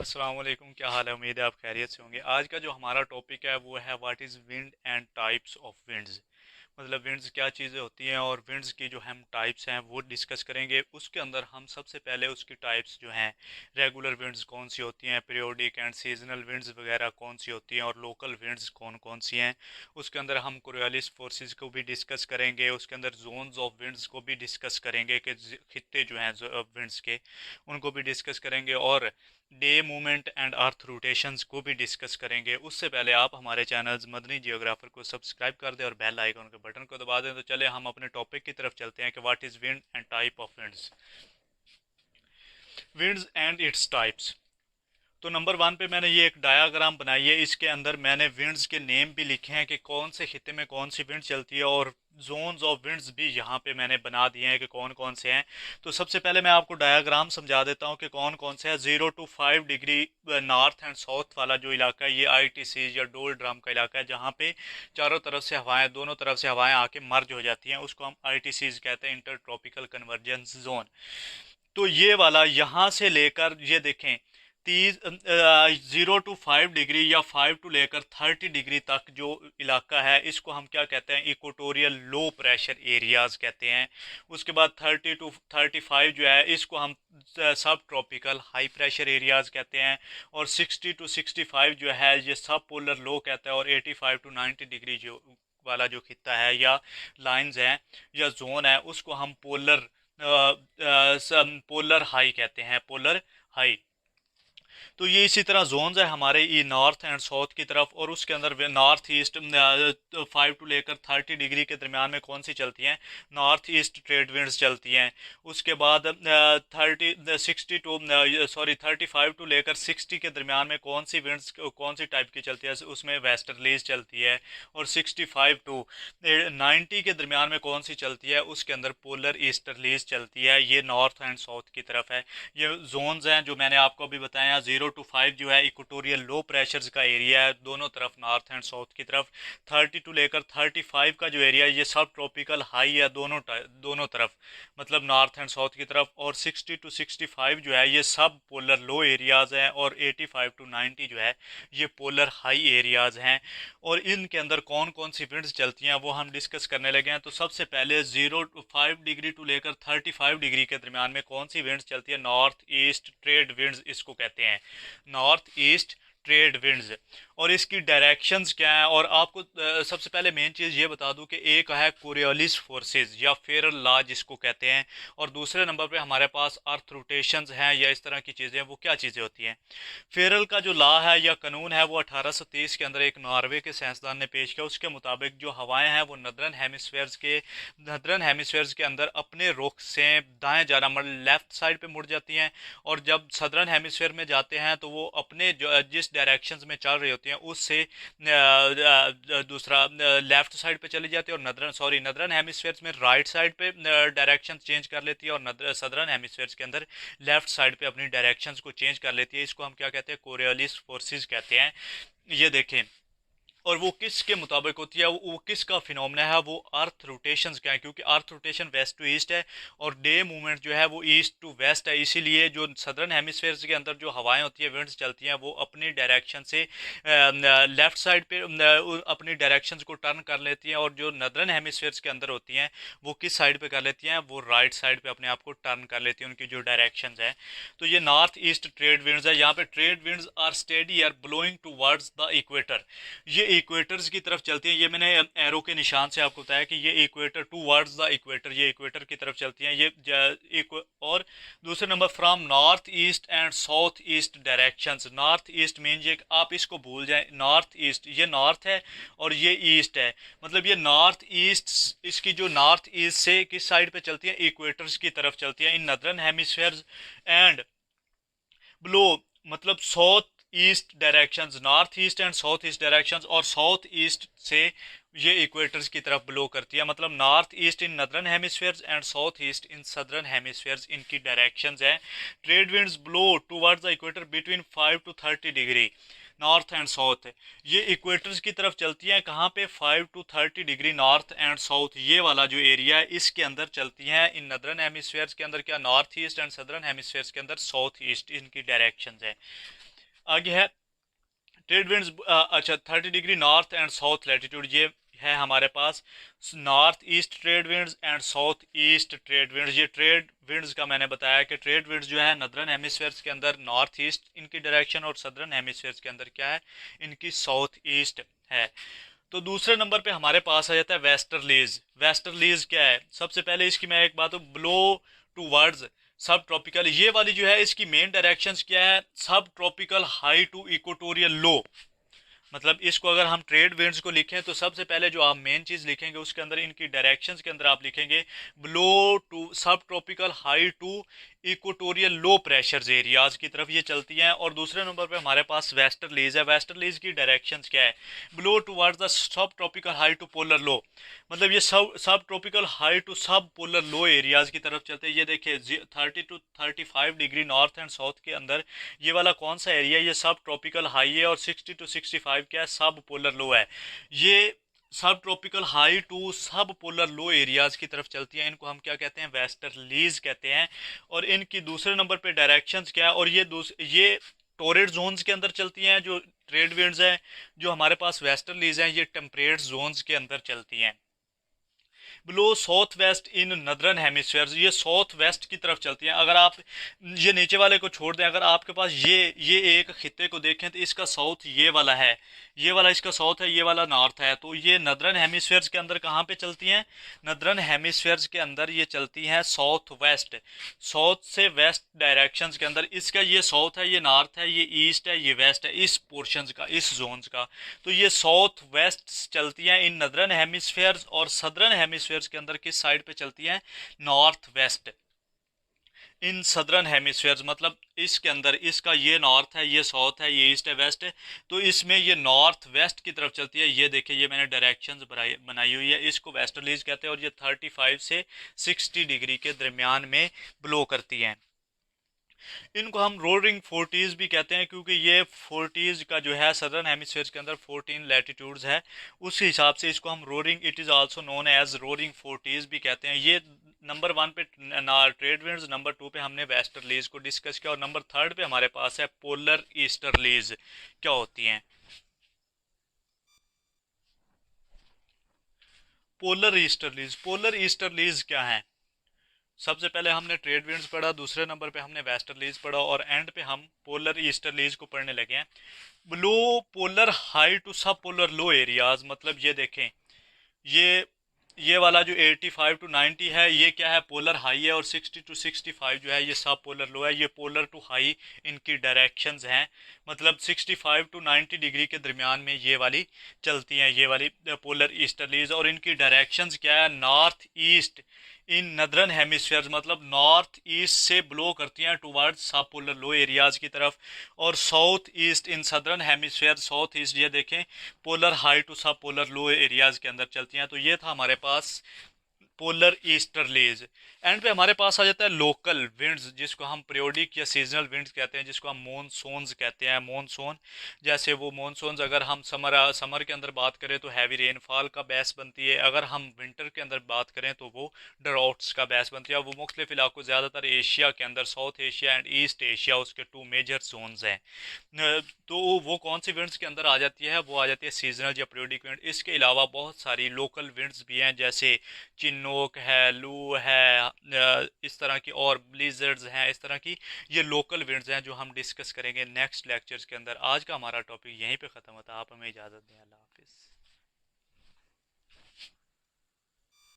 अस्सलाम वालेकुम, क्या हाल है। उम्मीद है आप खैरियत से होंगे। आज का जो हमारा टॉपिक है वो है what is wind and types of winds. मतलब विंड्स क्या चीज़ें होती हैं और विंड्स की जो हम टाइप्स हैं वो डिस्कस करेंगे। उसके अंदर हम सबसे पहले उसकी टाइप्स जो हैं, रेगुलर विंड्स कौन सी होती हैं, पीरियोडिक एंड सीजनल विंड्स वगैरह कौन सी होती हैं, और लोकल विंड्स कौन कौन सी हैं। उसके अंदर हम कोरियोलिस फोर्सेस को भी डिस्कस करेंगे। उसके अंदर जोन्स ऑफ विंड्स को भी डिस्कस करेंगे कि खित्ते जो हैं विंड्स के, उनको भी डिस्कस करेंगे। और day movement and earth rotations को भी डिस्कस करेंगे। उससे पहले आप हमारे चैनल्स मदनी जियोग्राफर को सब्सक्राइब कर दें और बेल आइकन के बटन को दबा दें। तो चले हम अपने टॉपिक की तरफ चलते हैं कि what is wind and type of winds. Winds and its types. तो नंबर वन पे मैंने ये एक डायाग्राम बनाई है। इसके अंदर मैंने विंड्स के नेम भी लिखे हैं कि कौन से खिते में कौन सी विंड चलती है, और जोन्स ऑफ विंड्स भी यहाँ पे मैंने बना दिए हैं कि कौन कौन से हैं। तो सबसे पहले मैं आपको डायाग्राम समझा देता हूँ कि कौन कौन से हैं। 0 to 5 degree north and south वाला जो इलाका है ये ITC या डोल ड्रम का इलाका है, जहाँ पे चारों तरफ से हवाएं, दोनों तरफ से हवाएं आके मर्ज हो जाती हैं। उसको हम ITCs कहते हैं, इंटर ट्रॉपिकल कन्वर्जेंस जोन। तो ये वाला यहाँ से लेकर ये देखें, 0 to 5 डिग्री या 5 to लेकर 30 डिग्री तक जो इलाका है, इसको हम क्या कहते हैं, इक्वेटोरियल लो प्रेशर एरियाज कहते हैं। उसके बाद 30 to 35 जो है, इसको हम सब ट्रॉपिकल हाई प्रेशर एरियाज कहते हैं। और 60 to 65 जो है, ये सब पोलर लो कहता है। और 85 to 90 डिग्री जो वाला जो खिता है या लाइंस हैं या जोन है, उसको हम पोलर हाई कहते हैं, पोलर हाई। तो ये इसी तरह जोन्स है हमारे, ये नॉर्थ एंड साउथ की तरफ। और उसके अंदर नॉर्थ ईस्ट 5 to लेकर 30 डिग्री के दरमियान में कौन सी चलती हैं, नॉर्थ ईस्ट ट्रेड विंड्स चलती हैं। उसके बाद 35 to लेकर 60 के दरमियान में कौन सी विंड्स कौन सी टाइप की चलती है, उसमें वेस्टर्लीज चलती है। और 65 to 90 के दरमियान में कौन सी चलती है, उसके अंदर पोलर ईस्टर्लीज चलती है। ये नॉर्थ एंड साउथ की तरफ है। ये जोन्स हैं जो मैंने आपको अभी बताया। 0 to 5 जो है इक्वेटोरियल लो प्रेशर्स का एरिया है, दोनों तरफ नॉर्थ एंड साउथ की तरफ। 30 to लेकर 35 का जो एरिया है, ये सब ट्रॉपिकल हाई है, दोनों तरफ, मतलब नॉर्थ एंड साउथ की तरफ। और 60 to 65 जो है, ये सब पोलर लो एरियाज हैं। और 85 to 90 जो है, ये पोलर हाई एरियाज हैं। और इनके अंदर कौन कौन सी विंड्स चलती हैं वो हम डिस्कस करने लगे हैं। तो सबसे पहले 0 to 5 डिग्री के दरमियान में कौन सी विंड्स चलती है, नॉर्थ ईस्ट ट्रेड विंड्स इसको कहते हैं, नॉर्थ ईस्ट ट्रेड विंड्स। और इसकी डायरेक्शंस क्या है, और आपको सबसे पहले मेन चीज़ ये बता दूं कि एक है कोरियोलिस फोर्सेस या फेरल लॉ जिसको कहते हैं, और दूसरे नंबर पे हमारे पास अर्थ रोटेशंस हैं या इस तरह की चीज़ें। वो क्या चीज़ें होती हैं, फेरल का जो लॉ है या कानून है, वो 1830 के अंदर एक नॉर्वे के साइंसदान ने पेश किया। उसके मुताबिक जो हवाएं हैं वो नदरन हेमिस्फेयर्स के अंदर अपने रुख से दाएं जाना, मतलब लेफ्ट साइड पे मुड़ जाती हैं। और जब सदर्न हेमिस्फेयर में जाते हैं तो वो अपने जिस डायरेक्शंस में चल रही होती हैं उससे दूसरा लेफ्ट साइड पे चली जाती है। और नदरन हेमिस्फेयर्स में राइट साइड पे डायरेक्शन चेंज कर लेती है, और सदर्न हेमिस्फेयर्स के अंदर लेफ्ट साइड पे अपनी डायरेक्शंस को चेंज कर लेती है। इसको हम क्या कहते हैं, कोरियोलिस फोर्सेस कहते हैं। ये देखें, और वो किसके मुताबिक होती है, वो किसका फिनोमेना है, वो अर्थ रोटेशंस क्या है, क्योंकि earth rotation west to east है और डे मूवमेंट जो है वो ईस्ट टू वेस्ट है। इसीलिए जो सदर्न हेमिस्फेयर के अंदर जो हवाएं होती है, विंड्स चलती हैं, वो अपनी डायरेक्शन से लेफ्ट साइड पे अपनी डायरेक्शंस को टर्न कर लेती हैं। और जो नदर्न हेमिस्फेयर के अंदर होती हैं, वो किस साइड पे कर लेती हैं, वो राइट साइड पे अपने आप को टर्न कर लेती हैं, उनकी जो डायरेक्शंस है। तो ये नॉर्थ ईस्ट ट्रेड विंड्स है। यहाँ पे trade winds are steady are blowing towards the equator, ये इक्वेटर्स की तरफ चलती हैं। ये मैंने एरो के निशान से आपको बताया कि ये equator towards the equator, ये इक्वेटर की तरफ चलती हैं। और दूसरे number from north east and south east directions. North east mean ये आप इसको भूल जाएं, नॉर्थ ईस्ट ये नॉर्थ है और ये ईस्ट है, मतलब ये नॉर्थ ईस्ट, इसकी जो नॉर्थ ईस्ट से किस साइड पे चलती है, इक्वेटर्स की तरफ चलती है इन नदरन हेमिस्फेयर्स। एंड ब्लो मतलब south east directions, north east and south east directions, और साउथ ईस्ट से ये इक्वेटर्स की तरफ ब्लो करती है। मतलब north east in नदरन hemispheres and south east in southern hemispheres, इनकी डायरेक्शंस है। Trade winds blow towards the equator between 5 to 30 degree. North and south, ये इक्वेटर्स की तरफ चलती हैं कहाँ पे, 5 to 30 degree north and south, ये वाला जो एरिया है इसके अंदर चलती हैं। इन नदरन हेमिस्फेयर्स के अंदर क्या, north east, and southern hemispheres के अंदर साउथ ईस्ट, इनकी डायरेक्शन है। आगे है ट्रेड विंड्स, अच्छा 30 degree north and south latitude, ये है हमारे पास north east trade winds and south east trade winds. ये ट्रेड विंड्स का मैंने बताया कि ट्रेड विंड्स जो है नदरन हेमिस्फेयर्स के अंदर नॉर्थ ईस्ट इनकी डायरेक्शन, और सदर्न हेमिस्फेयर्स के अंदर क्या है, इनकी साउथ ईस्ट है। तो दूसरे नंबर पे हमारे पास आ जाता है वेस्टर्लीज। वेस्टर्लीज क्या है, सबसे पहले इसकी मैं एक बात, ब्लो टू वर्ड्स सब ट्रॉपिकल, ये वाली जो है इसकी मेन डायरेक्शंस क्या है, सब tropical high to equatorial low. मतलब इसको अगर हम ट्रेड विंड्स को लिखें तो सबसे पहले जो आप मेन चीज़ लिखेंगे उसके अंदर इनकी डायरेक्शंस के अंदर आप लिखेंगे ब्लो टू सब tropical high to equatorial low pressures areas की तरफ ये चलती हैं। और दूसरे नंबर पे हमारे पास वेस्टर्लीज है। वेस्टर्लीज की डायरेक्शंस क्या है, blow towards the sub tropical high to polar low, मतलब ये sub tropical high to sub polar low areas की तरफ चलते हैं। ये देखिए 30 to 35 degree north and south के अंदर ये वाला कौन सा एरिया, ये सब ट्रॉपिकल हाई है, और 60 to 65 क्या है, सब पोलर लो है। ये sub tropical high to sub polar low areas की तरफ चलती हैं, इनको हम क्या कहते हैं, वेस्टर्लीज कहते हैं। और इनकी दूसरे नंबर पे डायरेक्शंस क्या है, और ये टोरेड जोन्स के अंदर चलती हैं। जो ट्रेड विंड्स हैं जो हमारे पास वेस्टर्लीज हैं, ये टेम्परेट जोन्स के अंदर चलती हैं। ब्लो साउथ वेस्ट इन नदरन हेमिस्फेयर, ये साउथ वेस्ट की तरफ चलती हैं। अगर आप ये नीचे वाले को छोड़ दें, अगर आपके पास ये एक खित्ते को देखें तो इसका साउथ ये वाला है, ये वाला इसका साउथ है, ये वाला नॉर्थ है। तो ये नदरन हेमिस्फेयर्स के अंदर कहाँ पे चलती हैं, नदरन हेमिस्फेयर्स के अंदर ये चलती हैं साउथ वेस्ट, साउथ से वेस्ट डायरेक्शंस के अंदर। इसका ये साउथ है, ये नॉर्थ है, ये ईस्ट है, ये वेस्ट है, इस पोर्शंस का, इस जोन्स का। तो ये साउथ वेस्ट चलती हैं इन नदरन हेमिस्फेयर्स, और सदरन हेमिस्फेयर्स के अंदर किस साइड पे चलती हैं, नॉर्थ वेस्ट इन सदरन हेमिस्फेयर्स। मतलब इसके अंदर इसका ये नॉर्थ है, ये साउथ है, ये ईस्ट है, वेस्ट है, तो इसमें ये नॉर्थ वेस्ट की तरफ चलती है। ये देखिए, ये मैंने डायरेक्शंस बनाई हुई है, इसको वेस्टर्लीज कहते हैं। और ये 35 से 60 डिग्री के दरमियान में ब्लो करती हैं। इनको हम रोरिंग फोर्टीज़ भी कहते हैं, क्योंकि ये फोर्टीज़ का जो है सदर्न हेमिस्फीयर के अंदर 14 लैटिट्यूड्स है, उस हिसाब से इसको हम roaring, it is also known as roaring forties भी कहते हैं। ये नंबर 1 पे ट्रेड विंड्स, नंबर 2 पे हमने वेस्टर्लीज को डिस्कस किया, और नंबर 3 पे हमारे पास है पोलर ईस्टर्लीज क्या होती हैं। पोलर ईस्टर्लीज क्या है, सबसे पहले हमने ट्रेड विंड्स पढ़ा, दूसरे नंबर पे हमने वेस्टर्लीज पढ़ा, और एंड पे हम पोलर ईस्टर्लीज को पढ़ने लगे हैं। Blow polar high to sub polar low areas, मतलब ये देखें, ये ये वाला जो 85 to 90 है, ये क्या है, पोलर हाई है, और 60 to 65 जो है ये सब पोलर लो है। ये पोलर टू हाई इनकी डायरेक्शंस हैं, मतलब 65 to 90 डिग्री के दरमियान में ये वाली चलती हैं, ये वाली पोलर ईस्टर्लीज। और इनकी डायरेक्शंस क्या है, नॉर्थ ईस्ट इन नदरन हेमिस्फीयर, मतलब नॉर्थ ईस्ट से ब्लो करती हैं टुवर्ड्स सब पोलर लो एरियाज की तरफ, और south east in southern hemisphere, south east ये देखें polar high to sub polar low areas के अंदर चलती हैं। तो ये था हमारे पास पोलर ईस्टर्लीज। एंड पे हमारे पास आ जाता है लोकल विंड्स, जिसको हम पीरियोडिक या सीजनल विंड्स कहते हैं, जिसको हम मॉनसून्स कहते हैं। मॉनसून जैसे वो मॉनसून्स, अगर हम समर के अंदर बात करें तो हैवी रेनफॉल का बेस बनती है, अगर हम विंटर के अंदर बात करें तो वो ड्राउट्स का बेस बनती है। वो मुख्तलिफ इलाकों, ज़्यादातर एशिया के अंदर, south Asia and east Asia उसके 2 मेजर जोन्स हैं। तो वो कौन सी विंड्स के अंदर आ जाती है, वो आ जाती है सीजनल या पीरियोडिक विंड। इसके अलावा बहुत सारी लोकल विंड्स भी हैं, जैसे चिनोक है, लू है, इस तरह की, और ब्लिजर्ड्स हैं, इस तरह की ये लोकल विंड्स हैं जो हम डिस्कस करेंगे नेक्स्ट लेक्चर्स के अंदर। आज का हमारा टॉपिक यहीं पे ख़त्म होता है, आप हमें इजाज़त दें, अल्लाह हाफिज़।